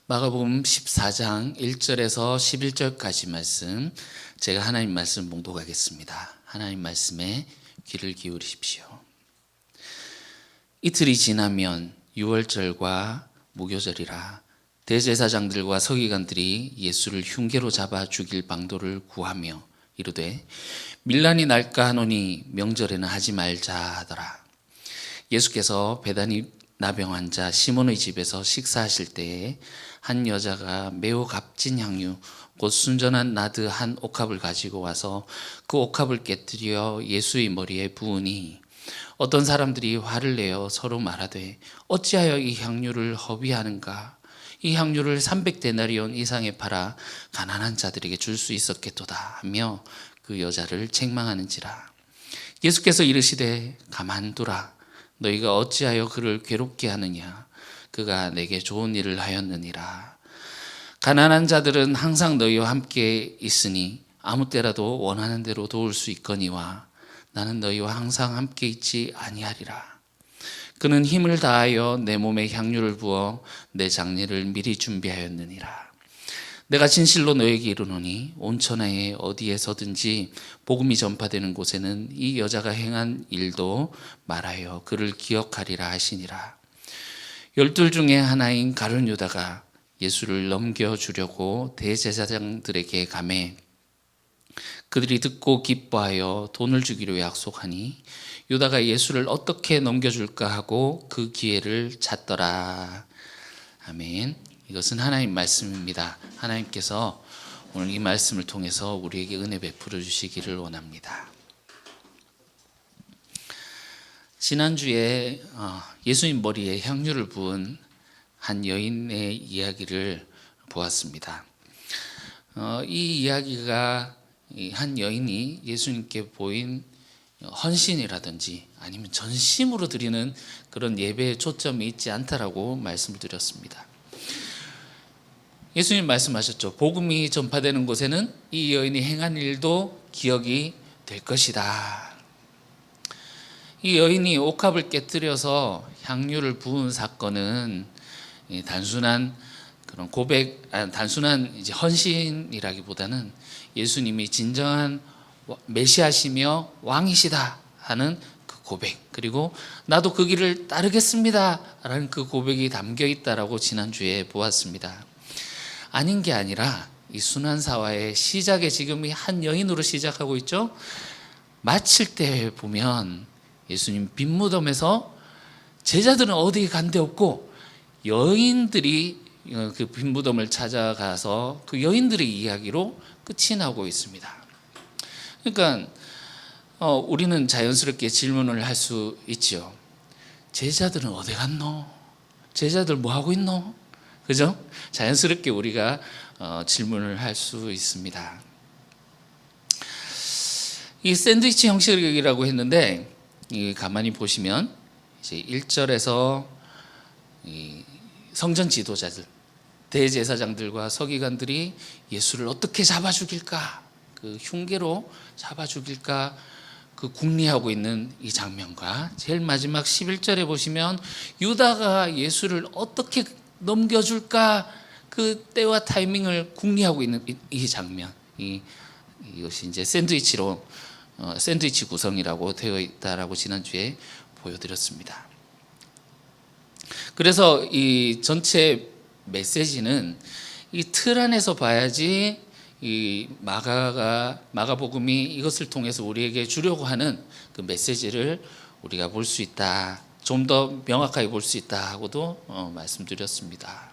마가복음 14장 1절에서 11절까지 말씀, 제가 하나님 말씀 봉독하겠습니다. 하나님 말씀에 귀를 기울이십시오. 이틀이 지나면 유월절과 무교절이라 대제사장들과 서기관들이 예수를 흉계로 잡아 죽일 방도를 구하며 이르되 밀란이 날까 하노니 명절에는 하지 말자 하더라. 예수께서 베다니 나병 환자 시몬의 집에서 식사하실 때에 한 여자가 매우 값진 향유 곧 순전한 나드 한 옥합을 가지고 와서 그 옥합을 깨뜨려 예수의 머리에 부으니 어떤 사람들이 화를 내어 서로 말하되 어찌하여 이 향유를 허비하는가? 이 향유를 300데나리온 이상에 팔아 가난한 자들에게 줄 수 있었겠도다 하며 그 여자를 책망하는지라. 예수께서 이르시되 가만두라. 너희가 어찌하여 그를 괴롭게 하느냐? 그가 내게 좋은 일을 하였느니라. 가난한 자들은 항상 너희와 함께 있으니 아무 때라도 원하는 대로 도울 수 있거니와 나는 너희와 항상 함께 있지 아니하리라. 그는 힘을 다하여 내 몸에 향유를 부어 내 장례를 미리 준비하였느니라. 내가 진실로 너에게 이르노니 온 천하에 어디에서든지 복음이 전파되는 곳에는 이 여자가 행한 일도 말하여 그를 기억하리라 하시니라. 12 중에 하나인 가룟 유다가 예수를 넘겨주려고 대제사장들에게 가매 그들이 듣고 기뻐하여 돈을 주기로 약속하니 유다가 예수를 어떻게 넘겨줄까 하고 그 기회를 찾더라. 아멘. 이것은 하나님 말씀입니다. 하나님께서 오늘 이 말씀을 통해서 우리에게 은혜 베풀어 주시기를 원합니다. 지난주에 예수님 머리에 향유를 부은 한 여인의 이야기를 보았습니다. 이 이야기가 한 여인이 예수님께 보인 헌신이라든지 아니면 전심으로 드리는 그런 예배에 초점이 있지 않다라고 말씀을 드렸습니다. 예수님 말씀하셨죠. 복음이 전파되는 곳에는 이 여인이 행한 일도 기억이 될 것이다. 이 여인이 옥합을 깨뜨려서 향유를 부은 사건은 단순한 그런 단순한 이제 헌신이라기보다는 예수님이 진정한 메시아시며 왕이시다 하는 그 고백, 그리고 나도 그 길을 따르겠습니다 라는 그 고백이 담겨 있다라고 지난주에 보았습니다. 아닌 게 아니라 이 순환사화의 시작에 지금 한 여인으로 시작하고 있죠. 마칠 때 보면 예수님 빈무덤에서 제자들은 어디 간 데 없고 여인들이 그 빈무덤을 찾아가서 그 여인들의 이야기로 끝이 나고 있습니다. 그러니까 우리는 자연스럽게 질문을 할 수 있죠. 제자들은 어디 갔노? 제자들 뭐 하고 있노? 그죠? 자연스럽게 우리가 질문을 할 수 있습니다. 이 샌드위치 형식이라고 했는데 가만히 보시면 이제 1절에서 성전 지도자들, 대제사장들과 서기관들이 예수를 어떻게 잡아 죽일까? 그 흉계로 잡아 죽일까? 그 궁리하고 있는 이 장면과 제일 마지막 11절에 보시면 유다가 예수를 어떻게 넘겨줄까? 그 때와 타이밍을 궁리하고 있는 이 장면, 이것이 이제 샌드위치 구성이라고 되어 있다라고 지난주에 보여드렸습니다. 그래서 이 전체 메시지는 이 틀 안에서 봐야지 이 마가복음이 이것을 통해서 우리에게 주려고 하는 그 메시지를 우리가 볼 수 있다, 좀 더 명확하게 볼 수 있다 하고도 말씀드렸습니다.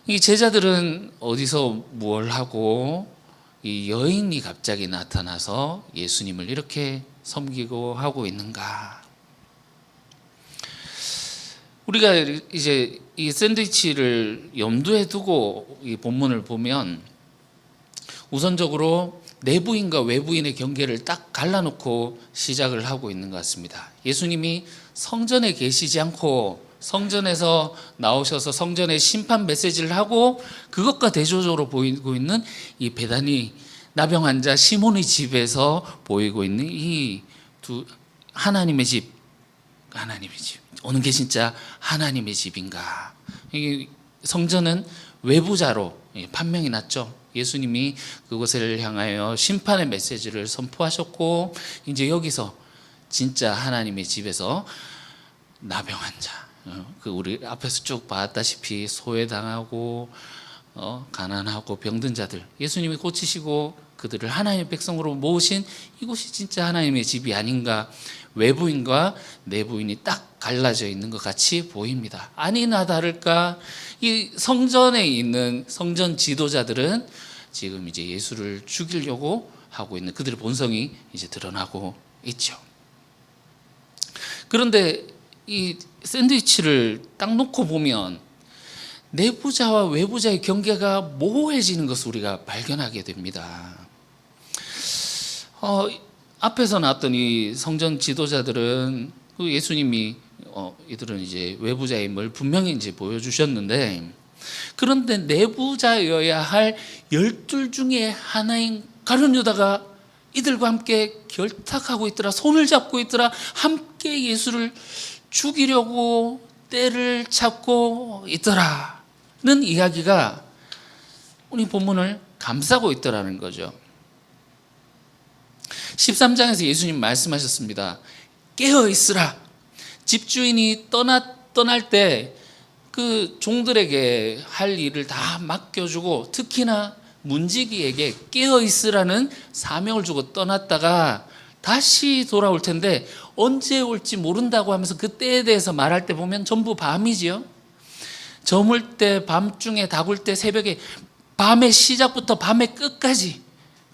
이 제자들은 어디서 뭘 하고 이 여인이 갑자기 나타나서 예수님을 이렇게 섬기고 하고 있는가? 우리가 이제 이 샌드위치를 염두에 두고 이 본문을 보면 우선적으로 내부인과 외부인의 경계를 딱 갈라놓고 시작을 하고 있는 것 같습니다. 예수님이 성전에 계시지 않고 성전에서 나오셔서 성전의 심판 메시지를 하고 그것과 대조적으로 보이고 있는 이 베다니 나병 환자 시몬의 집에서 보이고 있는 이 두 하나님의 집, 오는 게 진짜 하나님의 집인가? 이게 성전은 외부자로 판명이 났죠. 예수님이 그곳을 향하여 심판의 메시지를 선포하셨고, 이제 여기서 진짜 하나님의 집에서 나병 환자, 그 우리 앞에서 쭉 봤다시피 소외당하고 가난하고 병든 자들 예수님이 고치시고 그들을 하나님의 백성으로 모으신 이곳이 진짜 하나님의 집이 아닌가. 외부인과 내부인이 딱 갈라져 있는 것 같이 보입니다. 아니나 다를까 이 성전에 있는 성전 지도자들은 지금 이제 예수를 죽이려고 하고 있는 그들의 본성이 이제 드러나고 있죠. 그런데 이 샌드위치를 딱 놓고 보면 내부자와 외부자의 경계가 모호해지는 것을 우리가 발견하게 됩니다. 앞에서 나왔던 이 성전 지도자들은 예수님이 이들은 이제 외부자의 힘을 분명히 이제 보여주셨는데, 그런데 내부자여야 할 12 중에 하나인 가룟 유다가 이들과 함께 결탁하고 있더라. 손을 잡고 있더라. 함께 예수를 죽이려고 때를 찾고 있더라는 이야기가 우리 본문을 감싸고 있더라는 거죠. 13장에서 예수님 말씀하셨습니다. 깨어 있으라. 집주인이 떠날 때 그 종들에게 할 일을 다 맡겨주고 특히나 문지기에게 깨어 있으라는 사명을 주고 떠났다가 다시 돌아올 텐데 언제 올지 모른다고 하면서 그 때에 대해서 말할 때 보면 전부 밤이지요. 저물 때, 밤중에, 다굴 때, 새벽에, 밤의 시작부터 밤의 끝까지.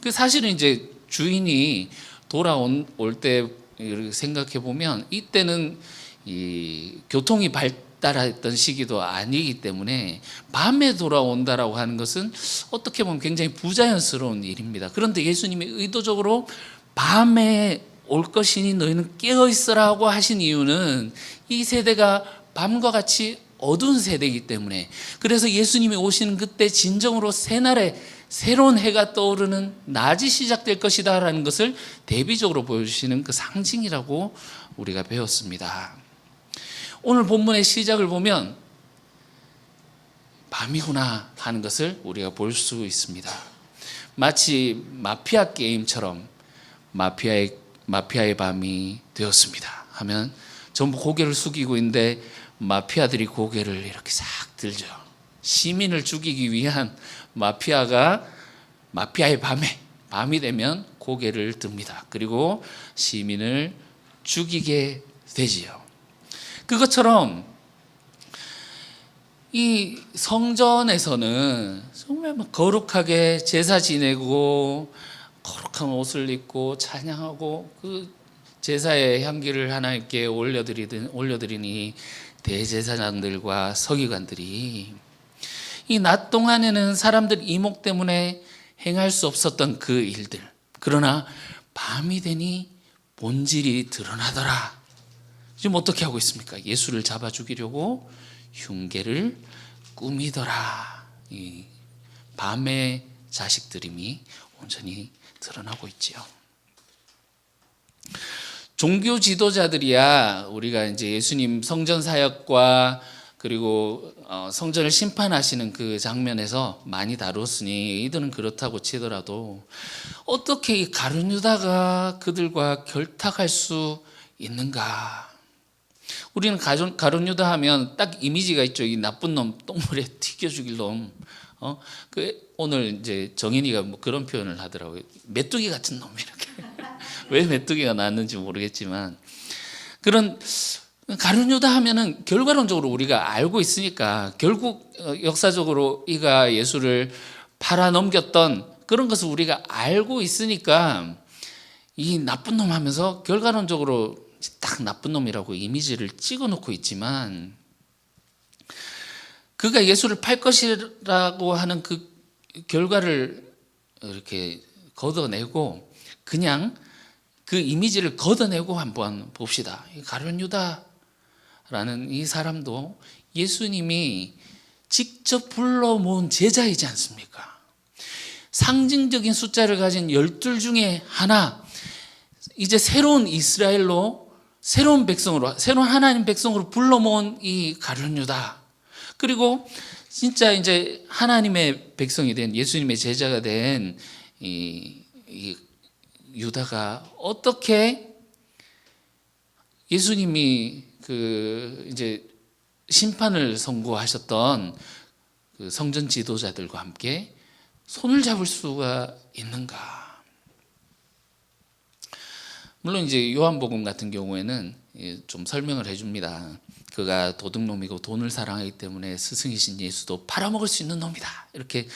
그 사실은 이제 주인이 돌아올 때 생각해 보면 이때는 이 교통이 발달했던 시기도 아니기 때문에 밤에 돌아온다라고 하는 것은 어떻게 보면 굉장히 부자연스러운 일입니다. 그런데 예수님이 의도적으로 밤에 올 것이니 너희는 깨어 있으라고 하신 이유는 이 세대가 밤과 같이 어두운 세대이기 때문에, 그래서 예수님이 오시는 그때 진정으로 새날에 새로운 해가 떠오르는 낮이 시작될 것이다 라는 것을 대비적으로 보여주시는 그 상징이라고 우리가 배웠습니다. 오늘 본문의 시작을 보면 밤이구나 하는 것을 우리가 볼 수 있습니다. 마치 마피아 게임처럼 마피아의 밤이 되었습니다 하면 전부 고개를 숙이고 있는데 마피아들이 고개를 이렇게 싹 들죠. 시민을 죽이기 위한 마피아의 밤이 되면 고개를 듭니다. 그리고 시민을 죽이게 되지요. 그것처럼 이 성전에서는 정말 거룩하게 제사 지내고 거룩한 옷을 입고 찬양하고 그 제사의 향기를 하나님께 올려드리니 대제사장들과 서기관들이 이 낮 동안에는 사람들 이목 때문에 행할 수 없었던 그 일들, 그러나 밤이 되니 본질이 드러나더라. 지금 어떻게 하고 있습니까? 예수를 잡아 죽이려고 흉계를 꾸미더라. 이 밤의 자식들임이 온전히 드러나고 있지요. 종교 지도자들이야 우리가 이제 예수님 성전 사역과 그리고 성전을 심판하시는 그 장면에서 많이 다뤘으니 이들은 그렇다고 치더라도 어떻게 이 가룟 유다가 그들과 결탁할 수 있는가? 우리는 가룟 유다 하면 딱 이미지가 있죠. 이 나쁜 놈, 똥물에 튀겨 죽일 놈. 오늘 이제 정인이가 뭐 그런 표현을 하더라고요. 메뚜기 같은 놈 이렇게. 왜 메뚜기가 나왔는지 모르겠지만 그런 가룟 유다 하면은 결과론적으로 우리가 알고 있으니까 결국 역사적으로 이가 예수를 팔아 넘겼던 그런 것을 우리가 알고 있으니까 이 나쁜 놈 하면서 결과론적으로 딱 나쁜 놈이라고 이미지를 찍어놓고 있지만 그가 예수를 팔 것이라고 하는 그 결과를 이렇게 걷어내고 그냥 그 이미지를 걷어내고 한번 봅시다. 가룟 유다라는 이 사람도 예수님이 직접 불러 모은 제자이지 않습니까? 상징적인 숫자를 가진 12 중에 하나, 이제 새로운 이스라엘로 새로운 백성으로 새로운 하나님 백성으로 불러 모은 이 가룟 유다, 그리고 진짜 이제 하나님의 백성이 된 예수님의 제자가 된 이 유다가 어떻게 예수님이 그 이제 심판을 선고하셨던 그 성전 지도자들과 함께 손을 잡을 수가 있는가? 물론 이제 요한복음 같은 경우에는 좀 설명을 해줍니다. 그가 도둑놈이고 돈을 사랑하기 때문에 스승이신 예수도 팔아먹을 수 있는 놈이다, 이렇게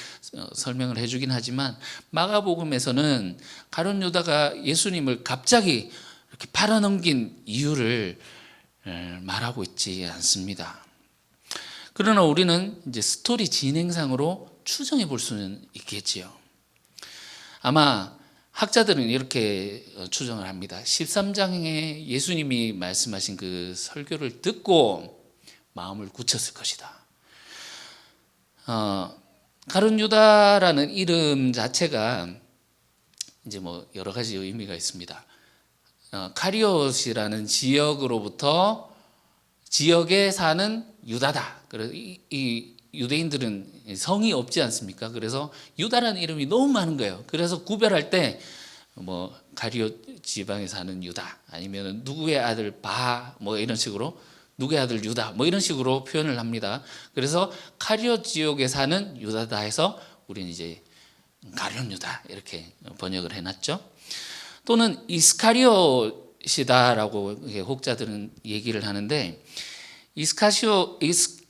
설명을 해주긴 하지만, 마가복음에서는 가룟 유다가 예수님을 갑자기 이렇게 팔아넘긴 이유를 말하고 있지 않습니다. 그러나 우리는 이제 스토리 진행상으로 추정해 볼 수는 있겠지요. 아마 학자들은 이렇게 추정을 합니다. 13장에 예수님이 말씀하신 그 설교를 듣고 마음을 굳혔을 것이다. 가룟 유다라는 이름 자체가 이제 뭐 여러 가지 의미가 있습니다. 카리옷이라는 지역으로부터 지역에 사는 유다다. 그래서 이 유대인들은 성이 없지 않습니까? 그래서 유다라는 이름이 너무 많은 거예요. 그래서 구별할 때 뭐 가리옷 지방에 사는 유다, 아니면 누구의 아들 바, 뭐 이런 식으로 누구의 아들 유다, 뭐 이런 식으로 표현을 합니다. 그래서 카리옷 지역에 사는 유다다 해서 우리는 이제 가룟 유다 이렇게 번역을 해놨죠. 또는 이스카리옷이다라고 혹자들은 얘기를 하는데,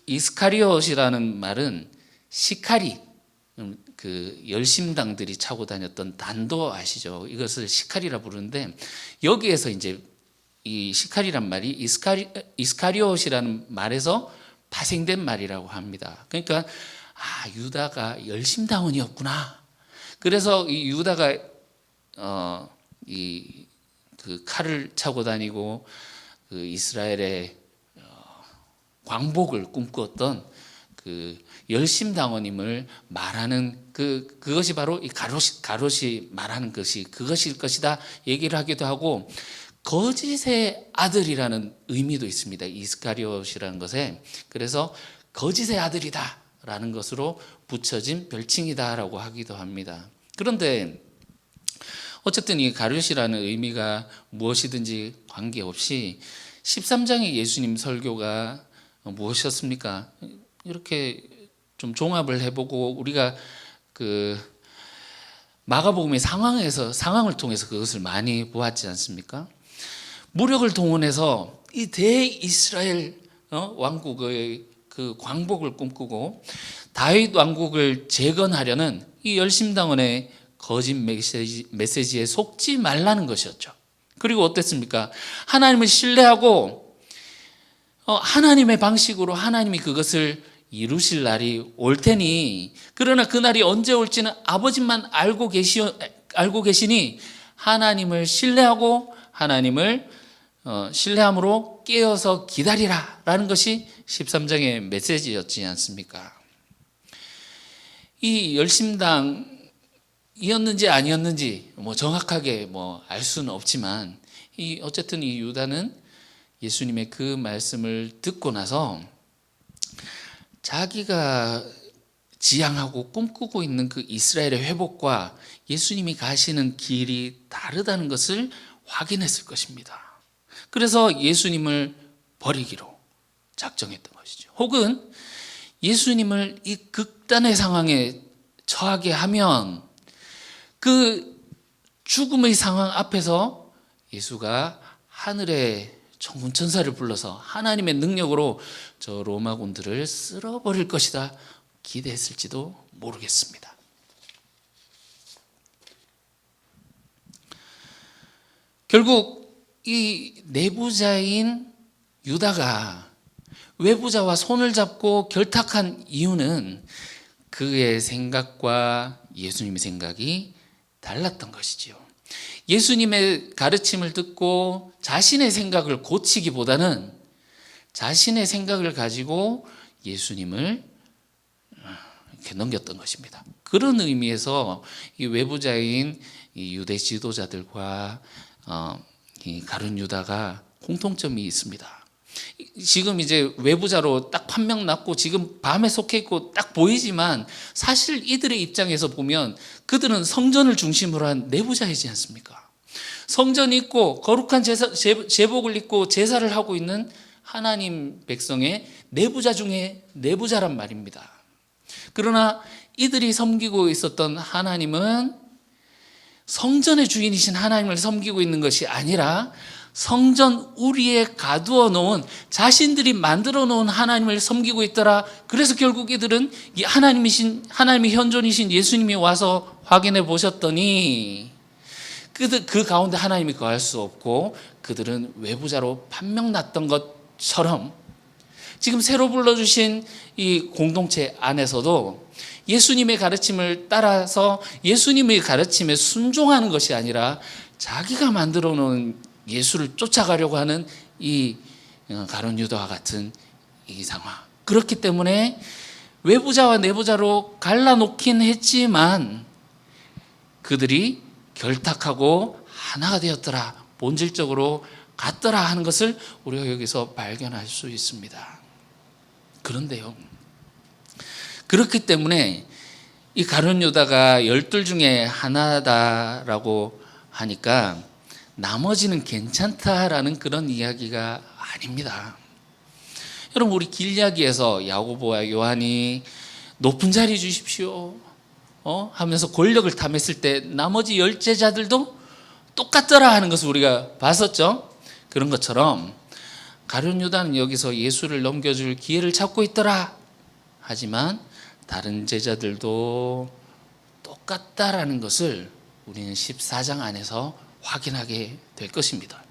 이스카리옷이라는 말은 시카리, 그 열심당들이 차고 다녔던 단도 아시죠? 이것을 시카리라 부르는데, 여기에서 이제 이 시카리란 말이 이스카리옷이라는 말에서 파생된 말이라고 합니다. 그러니까 유다가 열심당원이었구나. 그래서 이 유다가 그 칼을 차고 다니고 그 이스라엘의 광복을 꿈꾸었던 그 열심당원임을 말하는 그것이 바로 이 가롯이 말하는 것이 그것일 것이다 얘기를 하기도 하고, 거짓의 아들이라는 의미도 있습니다. 이스카리옷이라는 것에. 그래서 거짓의 아들이다라는 것으로 붙여진 별칭이다라고 하기도 합니다. 그런데 어쨌든 이 가룟이라는 의미가 무엇이든지 관계없이 13장의 예수님 설교가 무엇이었습니까? 이렇게 좀 종합을 해보고 우리가 그 마가복음의 상황을 통해서 그것을 많이 보았지 않습니까? 무력을 동원해서 이 대이스라엘 왕국의 그 광복을 꿈꾸고 다윗 왕국을 재건하려는 이 열심당원의 거짓 메시지에 속지 말라는 것이었죠. 그리고 어땠습니까? 하나님을 신뢰하고 하나님의 방식으로 하나님이 그것을 이루실 날이 올 테니, 그러나 그 날이 언제 올지는 아버지만 알고 계시니 하나님을 신뢰하고 하나님을 신뢰함으로 깨어서 기다리라 라는 것이 13장의 메시지였지 않습니까? 이 열심당이었는지 아니었는지 뭐 정확하게 알 수는 없지만, 어쨌든 이 유다는 예수님의 그 말씀을 듣고 나서 자기가 지향하고 꿈꾸고 있는 그 이스라엘의 회복과 예수님이 가시는 길이 다르다는 것을 확인했을 것입니다. 그래서 예수님을 버리기로 작정했던 것이죠. 혹은 예수님을 이 극단의 상황에 처하게 하면 그 죽음의 상황 앞에서 예수가 하늘의 천군천사를 불러서 하나님의 능력으로 저 로마군들을 쓸어버릴 것이다 기대했을지도 모르겠습니다. 결국 이 내부자인 유다가 외부자와 손을 잡고 결탁한 이유는 그의 생각과 예수님의 생각이 달랐던 것이지요. 예수님의 가르침을 듣고 자신의 생각을 고치기보다는 자신의 생각을 가지고 예수님을 이렇게 넘겼던 것입니다. 그런 의미에서 이 외부자인 이 유대 지도자들과 이 가룟 유다가 공통점이 있습니다. 지금 이제 외부자로 딱 판명 났고 지금 밤에 속해 있고 딱 보이지만 사실 이들의 입장에서 보면 그들은 성전을 중심으로 한 내부자이지 않습니까? 성전이 있고 거룩한 제복을 입고 제사를 하고 있는 하나님 백성의 내부자 중에 내부자란 말입니다. 그러나 이들이 섬기고 있었던 하나님은 성전의 주인이신 하나님을 섬기고 있는 것이 아니라 성전 우리에 가두어 놓은 자신들이 만들어 놓은 하나님을 섬기고 있더라. 그래서 결국 이들은 하나님이 현존이신 예수님이 와서 확인해 보셨더니 그 가운데 하나님이 거할 수 없고 그들은 외부자로 판명났던 것처럼 지금 새로 불러주신 이 공동체 안에서도 예수님의 가르침을 따라서 예수님의 가르침에 순종하는 것이 아니라 자기가 만들어 놓은 예수를 쫓아가려고 하는 이 가룟 유다와 같은 이 상황. 그렇기 때문에 외부자와 내부자로 갈라놓긴 했지만 그들이 결탁하고 하나가 되었더라, 본질적으로 같더라 하는 것을 우리가 여기서 발견할 수 있습니다. 그런데요, 그렇기 때문에 이 가룟 유다가 12 중에 하나다라고 하니까 나머지는 괜찮다라는 그런 이야기가 아닙니다. 여러분, 우리 길리아기에서 야고보와 요한이 높은 자리 주십시오 하면서 권력을 탐했을 때 나머지 10 제자들도 똑같더라 하는 것을 우리가 봤었죠. 그런 것처럼 가룟 유다는 여기서 예수를 넘겨줄 기회를 찾고 있더라. 하지만 다른 제자들도 똑같다라는 것을 우리는 14장 안에서 확인하게 될 것입니다.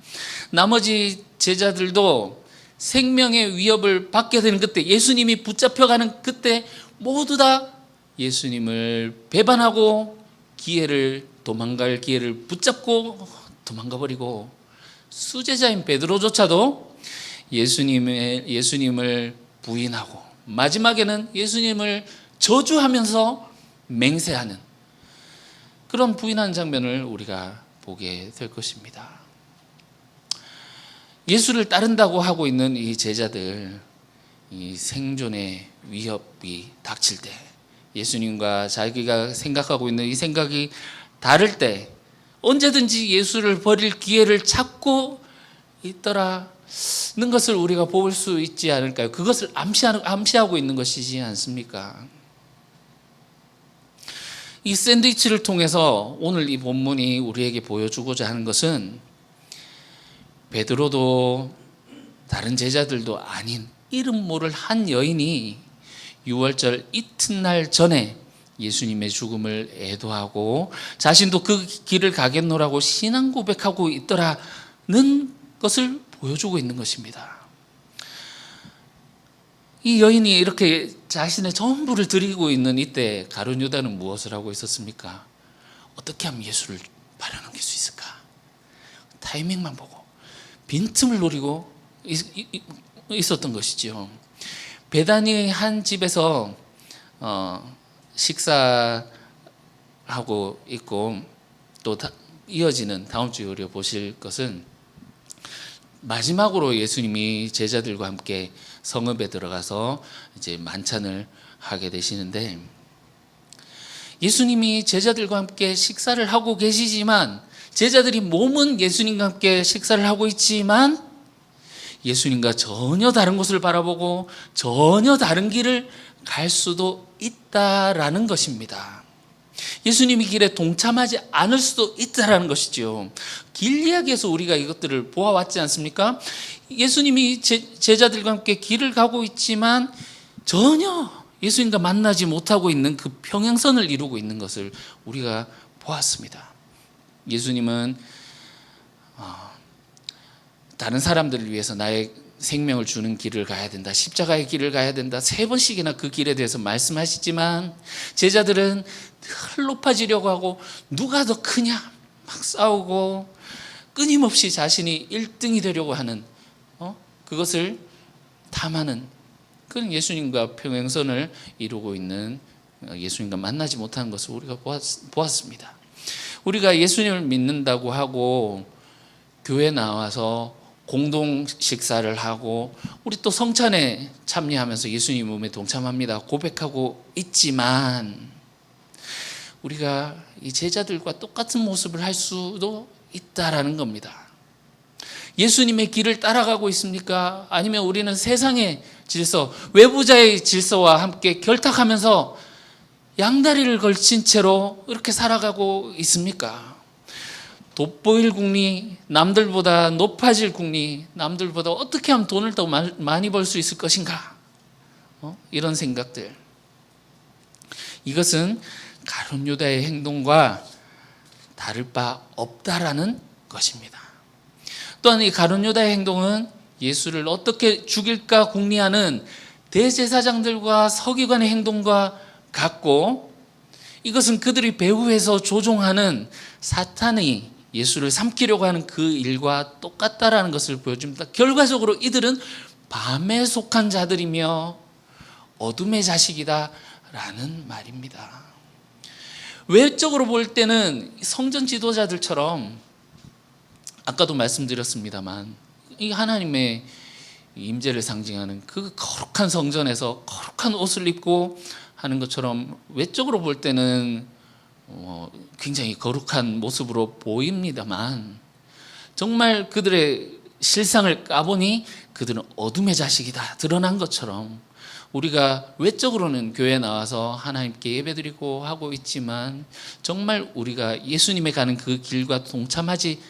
나머지 제자들도 생명의 위협을 받게 되는 그때, 예수님이 붙잡혀가는 그때 모두 다 예수님을 배반하고 도망갈 기회를 붙잡고 도망가 버리고, 수제자인 베드로조차도 예수님을 부인하고 마지막에는 예수님을 저주하면서 맹세하는 그런 부인하는 장면을 우리가 보게 될 것입니다. 예수를 따른다고 하고 있는 이 제자들, 이 생존의 위협이 닥칠 때, 예수님과 자기가 생각하고 있는 이 생각이 다를 때 언제든지 예수를 버릴 기회를 찾고 있더라는 것을 우리가 볼 수 있지 않을까요? 그것을 암시하고 있는 것이지 않습니까? 이 샌드위치를 통해서 오늘 이 본문이 우리에게 보여주고자 하는 것은 베드로도 다른 제자들도 아닌 이름 모를 한 여인이 유월절 이튿날 전에 예수님의 죽음을 애도하고 자신도 그 길을 가겠노라고 신앙 고백하고 있더라는 것을 보여주고 있는 것입니다. 이 여인이 이렇게 자신의 전부를 드리고 있는 이때 가룟 유다는 무엇을 하고 있었습니까? 어떻게 하면 예수를 팔아넘길 수 있을까? 타이밍만 보고 빈틈을 노리고 있었던 것이지요. 베다니의 한 집에서 식사하고 있고 또 이어지는 다음 주에 우리가 보실 것은 마지막으로 예수님이 제자들과 함께 성읍에 들어가서 이제 만찬을 하게 되시는데, 예수님이 제자들과 함께 식사를 하고 계시지만 제자들이 몸은 예수님과 함께 식사를 하고 있지만 예수님과 전혀 다른 곳을 바라보고 전혀 다른 길을 갈 수도 있다라는 것입니다. 예수님이 길에 동참하지 않을 수도 있다라는 것이죠. 길리아기에서 우리가 이것들을 보아왔지 않습니까? 예수님이 제자들과 함께 길을 가고 있지만 전혀 예수님과 만나지 못하고 있는 그 평행선을 이루고 있는 것을 우리가 보았습니다. 예수님은 다른 사람들을 위해서 나의 생명을 주는 길을 가야 된다, 십자가의 길을 가야 된다, 3번씩이나 그 길에 대해서 말씀하시지만 제자들은 늘 높아지려고 하고 누가 더 크냐 막 싸우고 끊임없이 자신이 1등이 되려고 하는 그것을 탐하는 그런 예수님과 평행선을 이루고 있는, 예수님과 만나지 못하는 것을 우리가 보았습니다. 우리가 예수님을 믿는다고 하고 교회 나와서 공동 식사를 하고 우리 또 성찬에 참여하면서 예수님 몸에 동참합니다. 고백하고 있지만 우리가 이 제자들과 똑같은 모습을 할 수도 있다라는 겁니다. 예수님의 길을 따라가고 있습니까? 아니면 우리는 세상의 질서, 외부자의 질서와 함께 결탁하면서 양다리를 걸친 채로 이렇게 살아가고 있습니까? 돋보일 국리, 남들보다 높아질 국리, 남들보다 어떻게 하면 돈을 더 많이 벌 수 있을 것인가? 이런 생각들. 이것은 가룟 유다의 행동과 다를 바 없다라는 것입니다. 또한 이 가룟 유다의 행동은 예수를 어떻게 죽일까 궁리하는 대제사장들과 서기관의 행동과 같고, 이것은 그들이 배후에서 조종하는 사탄이 예수를 삼키려고 하는 그 일과 똑같다라는 것을 보여줍니다. 결과적으로 이들은 밤에 속한 자들이며 어둠의 자식이다라는 말입니다. 외적으로 볼 때는 성전 지도자들처럼 아까도 말씀드렸습니다만 이 하나님의 임재를 상징하는 그 거룩한 성전에서 거룩한 옷을 입고 하는 것처럼 외적으로 볼 때는 굉장히 거룩한 모습으로 보입니다만 정말 그들의 실상을 까보니 그들은 어둠의 자식이다 드러난 것처럼 우리가 외적으로는 교회에 나와서 하나님께 예배드리고 하고 있지만 정말 우리가 예수님에 가는 그 길과 동참하지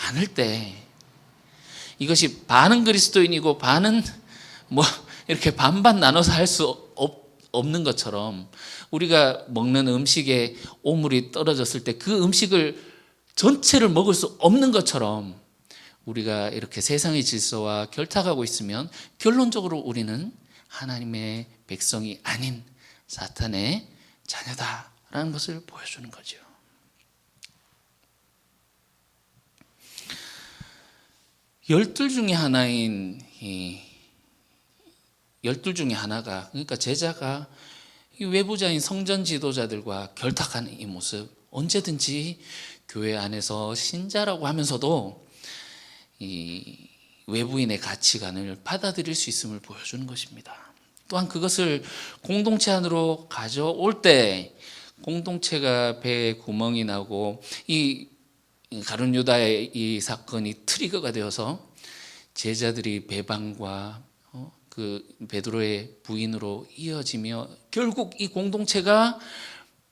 않을 때 이것이 반은 그리스도인이고 반은 이렇게 반반 나눠서 할 수 없는 것처럼 우리가 먹는 음식에 오물이 떨어졌을 때 그 음식을 전체를 먹을 수 없는 것처럼 우리가 이렇게 세상의 질서와 결탁하고 있으면 결론적으로 우리는 하나님의 백성이 아닌 사탄의 자녀다라는 것을 보여주는 거죠. 열둘 중에 하나인 열둘 중에 하나가 그러니까 제자가 이 외부자인 성전 지도자들과 결탁하는 이 모습, 언제든지 교회 안에서 신자라고 하면서도 이 외부인의 가치관을 받아들일 수 있음을 보여주는 것입니다. 또한 그것을 공동체 안으로 가져올 때 공동체가 배에 구멍이 나고 이 가룟 유다의 이 사건이 트리거가 되어서 제자들이 배반과 그 베드로의 부인으로 이어지며 결국 이 공동체가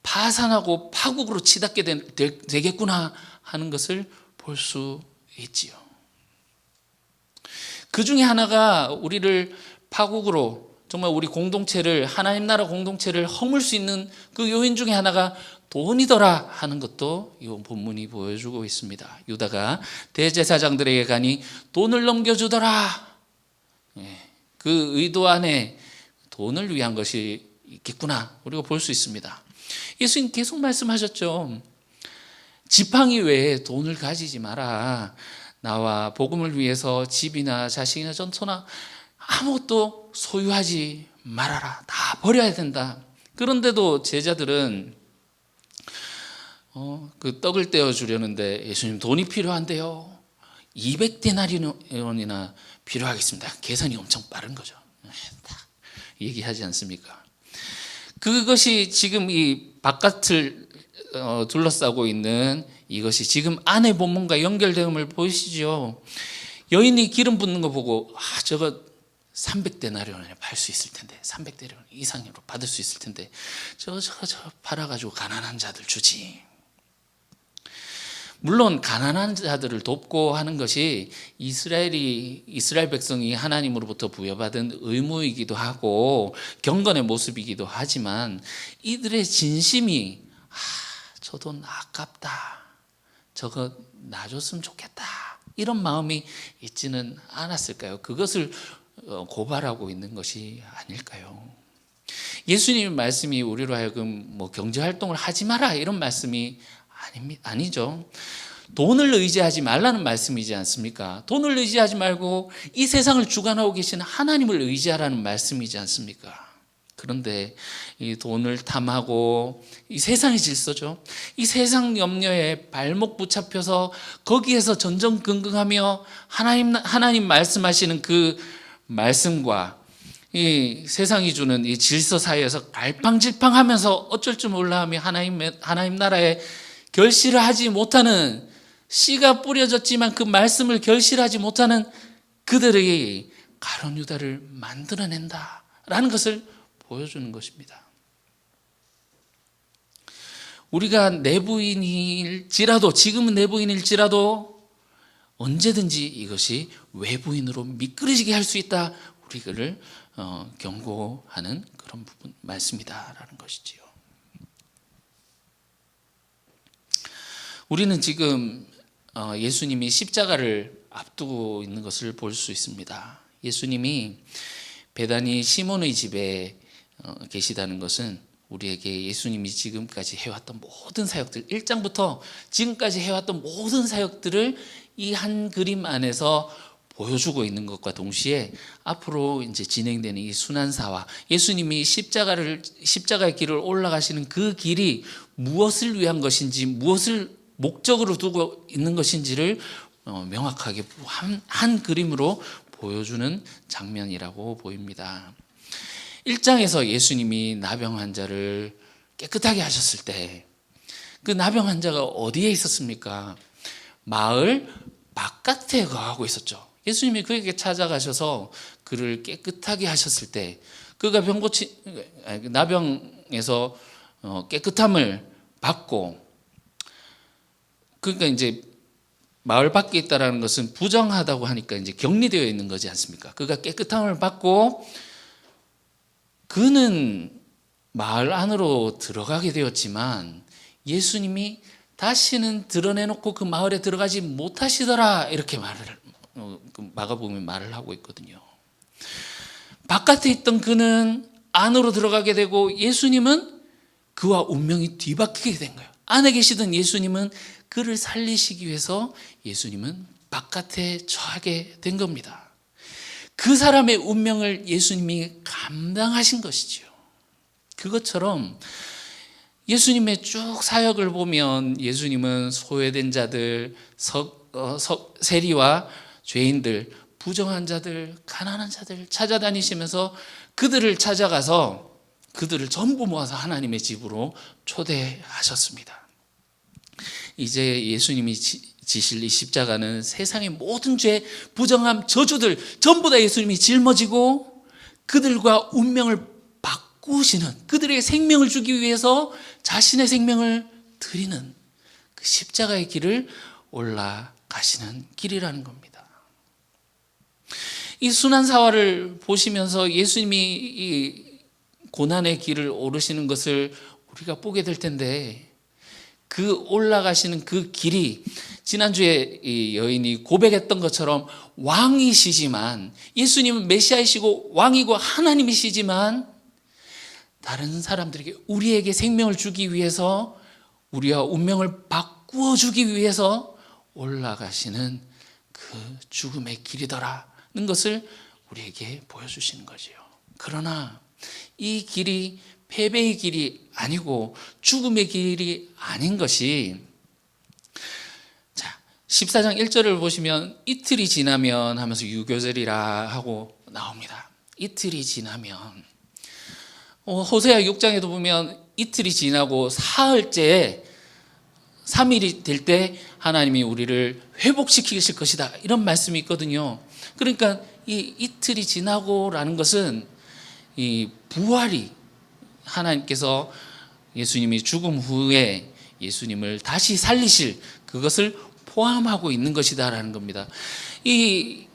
파산하고 파국으로 치닫게 되겠구나 하는 것을 볼 수 있지요. 그 중에 하나가 우리를 파국으로 정말 우리 공동체를 하나님 나라 공동체를 허물 수 있는 그 요인 중에 하나가 돈이더라 하는 것도 이 본문이 보여주고 있습니다. 유다가 대제사장들에게 가니 돈을 넘겨주더라. 그 의도 안에 돈을 위한 것이 있겠구나 우리가 볼 수 있습니다. 예수님 계속 말씀하셨죠. 지팡이 외에 돈을 가지지 마라. 나와 복음을 위해서 집이나 자식이나 전토나 아무것도 소유하지 말아라. 다 버려야 된다. 그런데도 제자들은 그 떡을 떼어 주려는데 예수님 돈이 필요한데요. 200데나리온이나 필요하겠습니다. 계산이 엄청 빠른 거죠. 딱 얘기하지 않습니까? 그것이 지금 이 바깥을 둘러싸고 있는 이것이 지금 안의 본문과 연결됨을 보이시죠? 여인이 기름 붓는 거 보고 저거 300데나리온에 팔 수 있을 텐데 300데나리온 이상으로 받을 수 있을 텐데 저거 팔아가지고 가난한 자들 주지. 물론 가난한 자들을 돕고 하는 것이 이스라엘 백성이 하나님으로부터 부여받은 의무이기도 하고 경건의 모습이기도 하지만 이들의 진심이 저 돈 아깝다. 저거 놔줬으면 좋겠다. 이런 마음이 있지는 않았을까요? 그것을 고발하고 있는 것이 아닐까요? 예수님의 말씀이 우리로 하여금 경제활동을 하지 마라 이런 말씀이 아니죠. 돈을 의지하지 말라는 말씀이지 않습니까? 돈을 의지하지 말고 이 세상을 주관하고 계신 하나님을 의지하라는 말씀이지 않습니까? 그런데 이 돈을 탐하고 이 세상의 질서죠. 이 세상 염려에 발목 붙잡혀서 거기에서 전전긍긍하며 하나님 말씀하시는 그 말씀과 이 세상이 주는 이 질서 사이에서 갈팡질팡하면서 어쩔 줄 몰라 하며 하나님 나라에 결실을 하지 못하는, 씨가 뿌려졌지만 그 말씀을 결실하지 못하는 그들이 가룟 유다를 만들어낸다라는 것을 보여주는 것입니다. 우리가 내부인일지라도, 지금은 내부인일지라도 언제든지 이것이 외부인으로 미끄러지게 할 수 있다, 우리를 경고하는 그런 부분 말씀이다라는 것이지요. 우리는 지금 예수님이 십자가를 앞두고 있는 것을 볼 수 있습니다. 예수님이 베다니 시몬의 집에 계시다는 것은 우리에게 예수님이 지금까지 해왔던 모든 사역들, 1장부터 지금까지 해왔던 모든 사역들을 이 한 그림 안에서 보여주고 있는 것과 동시에 앞으로 이제 진행되는 이 순환사와 예수님이 십자가의 길을 올라가시는 그 길이 무엇을 위한 것인지, 무엇을 목적으로 두고 있는 것인지를 명확하게 한 그림으로 보여주는 장면이라고 보입니다. 1장에서 예수님이 나병 환자를 깨끗하게 하셨을 때 그 나병 환자가 어디에 있었습니까? 마을 바깥에 거하고 있었죠. 예수님이 그에게 찾아가셔서 그를 깨끗하게 하셨을 때 그가 나병에서 깨끗함을 받고, 그러니까 이제 마을 밖에 있다라는 것은 부정하다고 하니까 이제 격리되어 있는 거지 않습니까? 그가 깨끗함을 받고 그는 마을 안으로 들어가게 되었지만 예수님이 다시는 드러내놓고 그 마을에 들어가지 못하시더라, 이렇게 마가복음이 말을 하고 있거든요. 바깥에 있던 그는 안으로 들어가게 되고 예수님은 그와 운명이 뒤바뀌게 된 거예요. 안에 계시던 예수님은 그를 살리시기 위해서 예수님은 바깥에 처하게 된 겁니다. 그 사람의 운명을 예수님이 감당하신 것이지요. 그것처럼 예수님의 쭉 사역을 보면 예수님은 소외된 자들, 세리와 죄인들, 부정한 자들, 가난한 자들 찾아다니시면서 그들을 찾아가서 그들을 전부 모아서 하나님의 집으로 초대하셨습니다. 이제 예수님이 지실 이 십자가는 세상의 모든 죄, 부정함, 저주들 전부 다 예수님이 짊어지고 그들과 운명을 바꾸시는, 그들에게 생명을 주기 위해서 자신의 생명을 드리는 그 십자가의 길을 올라가시는 길이라는 겁니다. 이 순환사화를 보시면서 예수님이 이 고난의 길을 오르시는 것을 우리가 보게 될 텐데, 그 올라가시는 그 길이 지난주에 이 여인이 고백했던 것처럼 왕이시지만, 예수님은 메시아이시고 왕이고 하나님이시지만 다른 사람들에게, 우리에게 생명을 주기 위해서, 우리와 운명을 바꾸어 주기 위해서 올라가시는 그 죽음의 길이더라는 것을 우리에게 보여주시는 거지요. 그러나 이 길이 패배의 길이 아니고 죽음의 길이 아닌 것이, 자, 14장 1절을 보시면 이틀이 지나면 하면서 유교절이라 하고 나옵니다. 이틀이 지나면, 호세아 6장에도 보면 이틀이 지나고 사흘째 3일이 될 때 하나님이 우리를 회복시키실 것이다, 이런 말씀이 있거든요. 그러니까 이 이틀이 지나고라는 것은 이 부활이, 하나님께서 예수님이 죽음 후에 예수님을 다시 살리실 그것을 포함하고 있는 것이다라는 겁니다. 이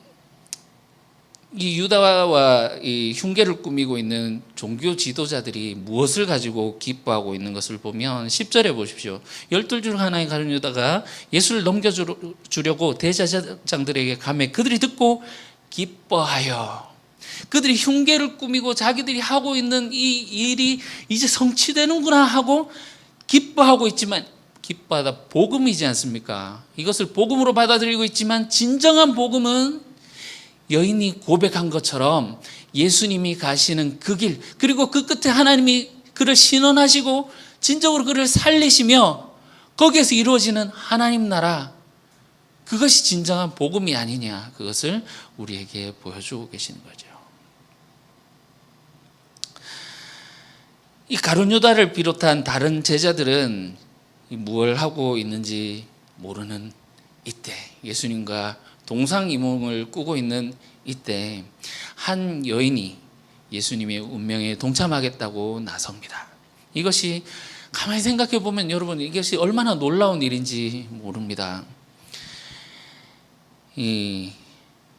유다와 이 흉계를 꾸미고 있는 종교 지도자들이 무엇을 가지고 기뻐하고 있는 것을 보면 10절에 보십시오. 12줄 중 하나의 가룟 유다가 예수를 넘겨주려고 대제사장들에게 가매 그들이 듣고 기뻐하여, 그들이 흉계를 꾸미고 자기들이 하고 있는 이 일이 이제 성취되는구나 하고 기뻐하고 있지만, 기뻐하다 복음이지 않습니까? 이것을 복음으로 받아들이고 있지만 진정한 복음은 여인이 고백한 것처럼 예수님이 가시는 그 길, 그리고 그 끝에 하나님이 그를 신원하시고 진정으로 그를 살리시며 거기에서 이루어지는 하나님 나라, 그것이 진정한 복음이 아니냐, 그것을 우리에게 보여주고 계시는 거죠. 이 가룟 유다를 비롯한 다른 제자들은 무엇을 하고 있는지 모르는 이때, 예수님과 동상이몽을 꾸고 있는 이때 한 여인이 예수님의 운명에 동참하겠다고 나섭니다. 이것이 가만히 생각해 보면 여러분, 이것이 얼마나 놀라운 일인지 모릅니다.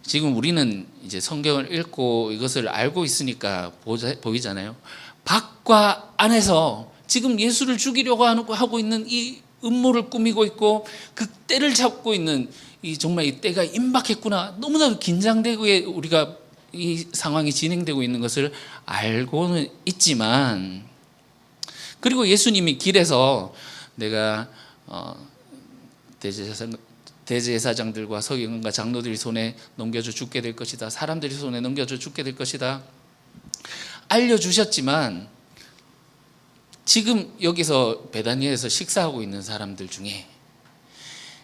지금 우리는 이제 성경을 읽고 이것을 알고 있으니까 보이잖아요. 밖과 안에서 지금 예수를 죽이려고 하고 있는 이 음모를 꾸미고 있고 그 때를 잡고 있는 정말 이 때가 임박했구나, 너무나도 긴장되고 우리가 이 상황이 진행되고 있는 것을 알고는 있지만, 그리고 예수님이 길에서 내가 대제사장들과 서기관과 장로들이 손에 넘겨져 죽게 될 것이다, 사람들이 손에 넘겨져 죽게 될 것이다 알려주셨지만, 지금 여기서 베다니에서 식사하고 있는 사람들 중에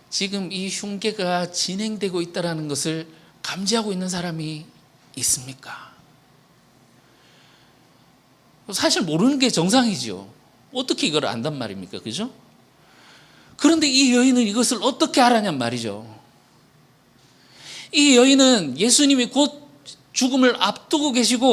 지금 이 흉계가 진행되고 있다는 것을 감지하고 있는 사람이 있습니까? 사실 모르는 게 정상이죠. 어떻게 이걸 안단 말입니까? 그죠? 그런데 이 여인은 이것을 어떻게 알았냔 말이죠. 이 여인은 예수님이 곧 죽음을 앞두고 계시기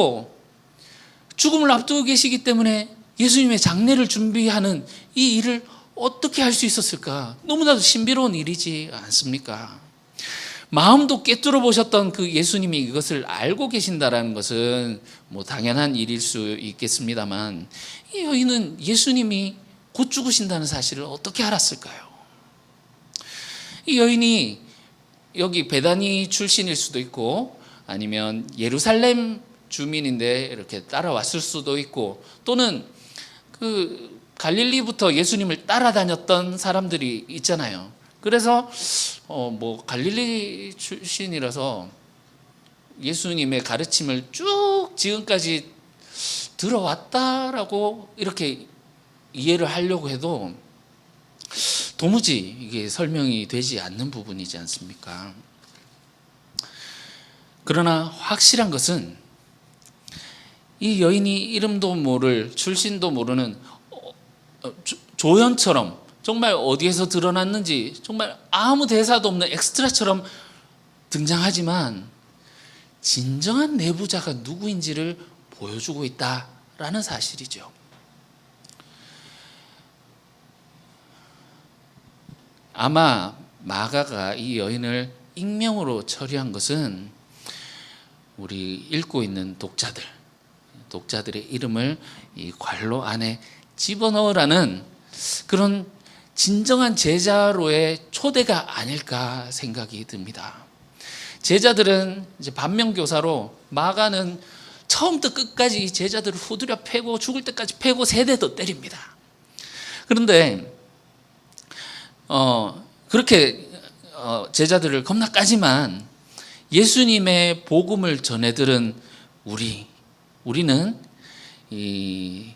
때문에 예수님의 장례를 준비하는 이 일을 어떻게 할 수 있었을까? 너무나도 신비로운 일이지 않습니까? 마음도 꿰뚫어 보셨던 그 예수님이 이것을 알고 계신다라는 것은 뭐 당연한 일일 수 있겠습니다만, 이 여인은 예수님이 곧 죽으신다는 사실을 어떻게 알았을까요? 이 여인이 여기 베다니 출신일 수도 있고, 아니면 예루살렘 주민인데 이렇게 따라왔을 수도 있고, 또는 그 갈릴리부터 예수님을 따라다녔던 사람들이 있잖아요. 그래서 뭐 갈릴리 출신이라서 예수님의 가르침을 쭉 지금까지 들어왔다라고 이렇게 이해를 하려고 해도 도무지 이게 설명이 되지 않는 부분이지 않습니까? 그러나 확실한 것은 이 여인이 이름도 모를, 출신도 모르는 조연처럼 정말 어디에서 드러났는지 정말 아무 대사도 없는 엑스트라처럼 등장하지만 진정한 내부자가 누구인지를 보여주고 있다라는 사실이죠. 아마 마가가 이 여인을 익명으로 처리한 것은 우리 읽고 있는 독자들의 이름을 이 관로 안에 집어넣으라는 그런 진정한 제자로의 초대가 아닐까 생각이 듭니다. 제자들은 이제 반면교사로, 마가는 처음부터 끝까지 제자들을 후드려 패고 죽을 때까지 패고 세대도 때립니다. 그런데 그렇게 제자들을 겁나 까지만 예수님의 복음을 전해들은 우리는 이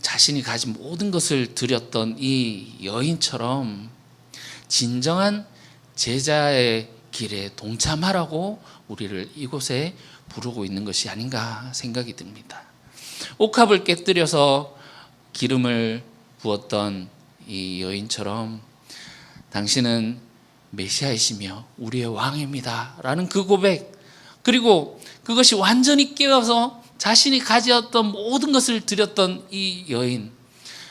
자신이 가진 모든 것을 드렸던 이 여인처럼 진정한 제자의 길에 동참하라고 우리를 이곳에 부르고 있는 것이 아닌가 생각이 듭니다. 옥합을 깨뜨려서 기름을 부었던 이 여인처럼 당신은 메시아이시며 우리의 왕입니다 라는 그 고백, 그리고 그것이 완전히 깨어서 자신이 가졌던 모든 것을 드렸던 이 여인,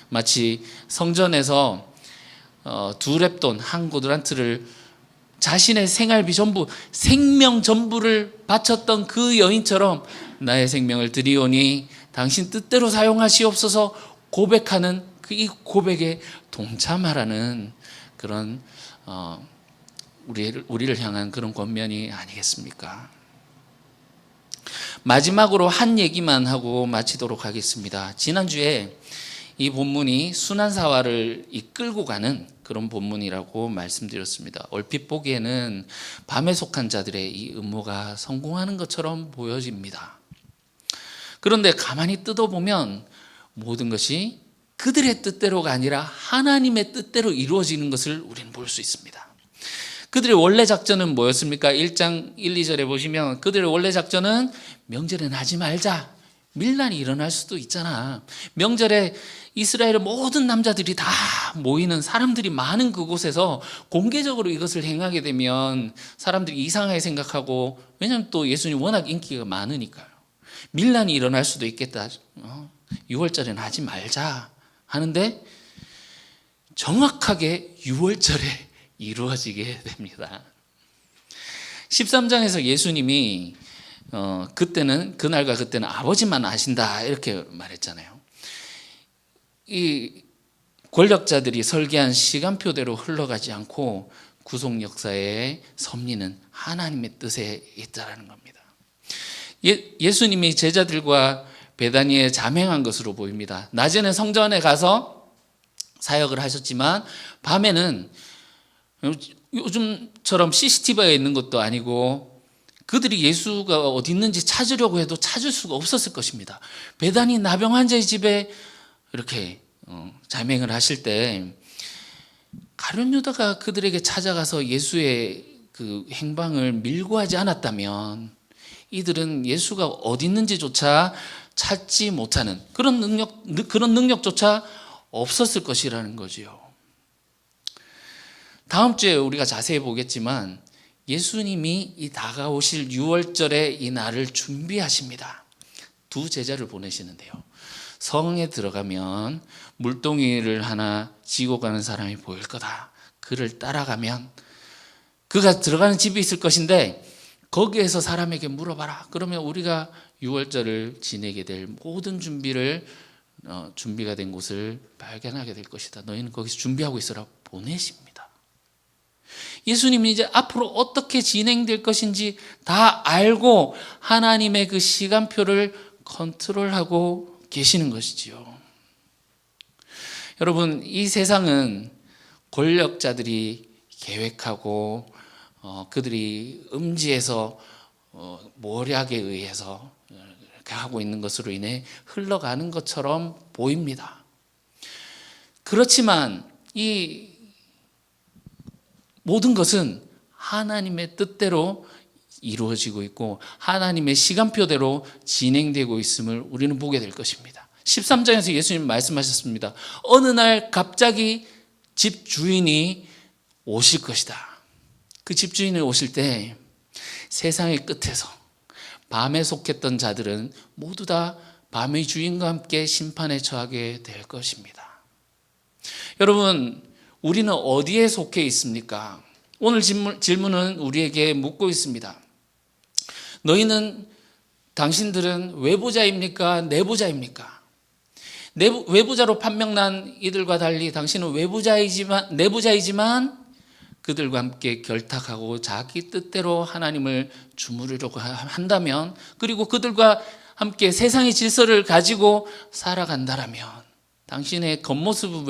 마치 성전에서 두 렙돈 한 고드란트를 자신의 생활비 전부, 생명 전부를 바쳤던 그 여인처럼 나의 생명을 드리오니 당신 뜻대로 사용하시옵소서 고백하는 이 고백에 동참하라는 그런 우리를 향한 그런 권면이 아니겠습니까? 마지막으로 한 얘기만 하고 마치도록 하겠습니다. 지난주에 이 본문이 순환사화를 이끌고 가는 그런 본문이라고 말씀드렸습니다. 얼핏 보기에는 밤에 속한 자들의 이 음모가 성공하는 것처럼 보여집니다. 그런데 가만히 뜯어보면 모든 것이 그들의 뜻대로가 아니라 하나님의 뜻대로 이루어지는 것을 우리는 볼 수 있습니다. 그들의 원래 작전은 뭐였습니까? 1장 1, 2절에 보시면 그들의 원래 작전은 명절엔 하지 말자. 밀란이 일어날 수도 있잖아. 명절에 이스라엘의 모든 남자들이 다 모이는 사람들이 많은 그곳에서 공개적으로 이것을 행하게 되면 사람들이 이상하게 생각하고, 왜냐하면 또 예수님 워낙 인기가 많으니까요. 밀란이 일어날 수도 있겠다. 6월절에는 하지 말자 하는데 정확하게 6월절에 이루어지게 됩니다. 13장에서 예수님이 그날과 그때는 아버지만 아신다 이렇게 말했잖아요. 이 권력자들이 설계한 시간표대로 흘러가지 않고 구속 역사의 섭리는 하나님의 뜻에 있다라는 겁니다. 예수님이 제자들과 베다니에 잠행한 것으로 보입니다. 낮에는 성전에 가서 사역을 하셨지만 밤에는 요즘처럼 CCTV가 있는 것도 아니고 그들이 예수가 어디 있는지 찾으려고 해도 찾을 수가 없었을 것입니다. 베다니 나병 환자의 집에 이렇게 잠행을 하실 때 가룟 유다가 그들에게 찾아가서 예수의 그 행방을 밀고하지 않았다면 이들은 예수가 어디 있는지조차 찾지 못하는 그런 능력조차 없었을 것이라는 거지요. 다음 주에 우리가 자세히 보겠지만 예수님이 이 다가오실 6월절의 이 날을 준비하십니다. 두 제자를 보내시는데요. 성에 들어가면 물동이를 하나 지고 가는 사람이 보일 거다. 그를 따라가면 그가 들어가는 집이 있을 것인데 거기에서 사람에게 물어봐라. 그러면 우리가 6월절을 지내게 될 모든 준비가 된 곳을 발견하게 될 것이다. 너희는 거기서 준비하고 있으라 보내십니다. 예수님이 이제 앞으로 어떻게 진행될 것인지 다 알고 하나님의 그 시간표를 컨트롤하고 계시는 것이지요. 여러분, 이 세상은 권력자들이 계획하고 그들이 음지에서 모략에 의해서 이렇게 하고 있는 것으로 인해 흘러가는 것처럼 보입니다. 그렇지만 이 모든 것은 하나님의 뜻대로 이루어지고 있고 하나님의 시간표대로 진행되고 있음을 우리는 보게 될 것입니다. 13장에서 예수님 말씀하셨습니다. 어느 날 갑자기 집주인이 오실 것이다. 그 집주인이 오실 때 세상의 끝에서 밤에 속했던 자들은 모두 다 밤의 주인과 함께 심판에 처하게 될 것입니다. 여러분, 우리는 어디에 속해 있습니까? 오늘 질문은 우리에게 묻고 있습니다. 당신들은 외부자입니까? 내부자입니까? 외부자로 판명난 이들과 달리 당신은 내부자이지만 그들과 함께 결탁하고 자기 뜻대로 하나님을 주무르려고 한다면, 그리고 그들과 함께 세상의 질서를 가지고 살아간다라면 당신의 겉모습은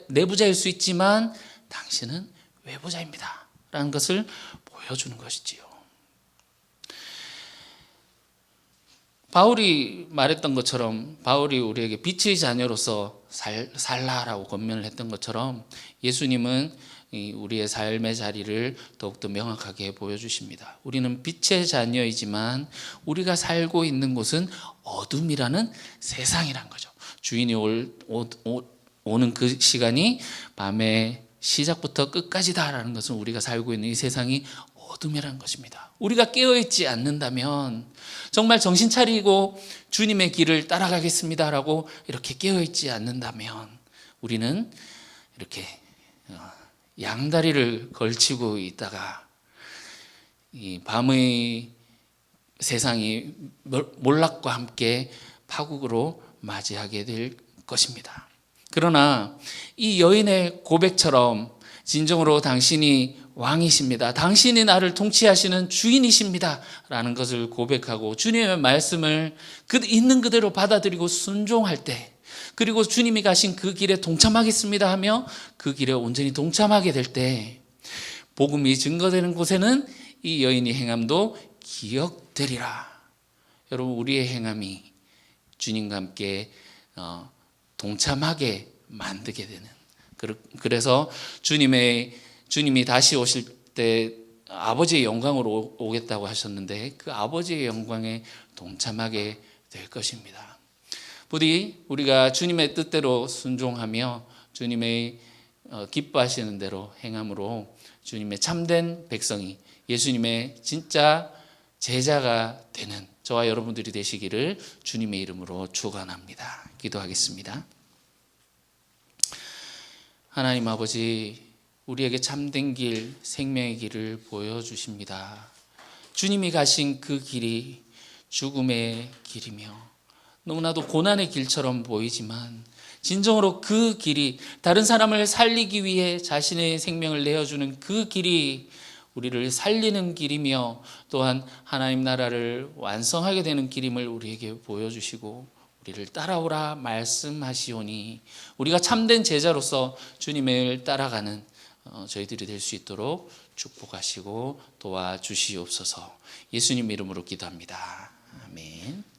내부자일 수 있지만 당신은 외부자입니다 라는 것을 보여주는 것이지요. 바울이 말했던 것처럼, 바울이 우리에게 빛의 자녀로서 살라라고 권면을 했던 것처럼 예수님은 우리의 삶의 자리를 더욱더 명확하게 보여주십니다. 우리는 빛의 자녀이지만 우리가 살고 있는 곳은 어둠이라는 세상이란 거죠. 주인이 오는 그 시간이 밤의 시작부터 끝까지다라는 것은 우리가 살고 있는 이 세상이 어둠이라는 것입니다. 우리가 깨어있지 않는다면, 정말 정신 차리고 주님의 길을 따라가겠습니다라고 이렇게 깨어있지 않는다면 우리는 이렇게 양다리를 걸치고 있다가 이 밤의 세상이 몰락과 함께 파국으로 맞이하게 될 것입니다. 그러나 이 여인의 고백처럼 진정으로 당신이 왕이십니다, 당신이 나를 통치하시는 주인이십니다 라는 것을 고백하고 주님의 말씀을 있는 그대로 받아들이고 순종할 때 그리고 주님이 가신 그 길에 동참하겠습니다 하며 그 길에 온전히 동참하게 될 때 복음이 증거되는 곳에는 이 여인의 행함도 기억되리라. 여러분, 우리의 행함이 주님과 함께 동참하게 만들게 되는, 그래서 주님이 다시 오실 때 아버지의 영광으로 오겠다고 하셨는데 그 아버지의 영광에 동참하게 될 것입니다. 부디 우리가 주님의 뜻대로 순종하며 주님의 기뻐하시는 대로 행함으로 주님의 참된 백성이, 예수님의 진짜 제자가 되는 저와 여러분들이 되시기를 주님의 이름으로 축원합니다. 기도하겠습니다. 하나님 아버지, 우리에게 참된 길, 생명의 길을 보여주십니다. 주님이 가신 그 길이 죽음의 길이며 너무나도 고난의 길처럼 보이지만 진정으로 그 길이, 다른 사람을 살리기 위해 자신의 생명을 내어주는 그 길이 우리를 살리는 길이며 또한 하나님 나라를 완성하게 되는 길임을 우리에게 보여주시고 우리를 따라오라 말씀하시오니 우리가 참된 제자로서 주님을 따라가는 저희들이 될 수 있도록 축복하시고 도와주시옵소서. 예수님 이름으로 기도합니다. 아멘.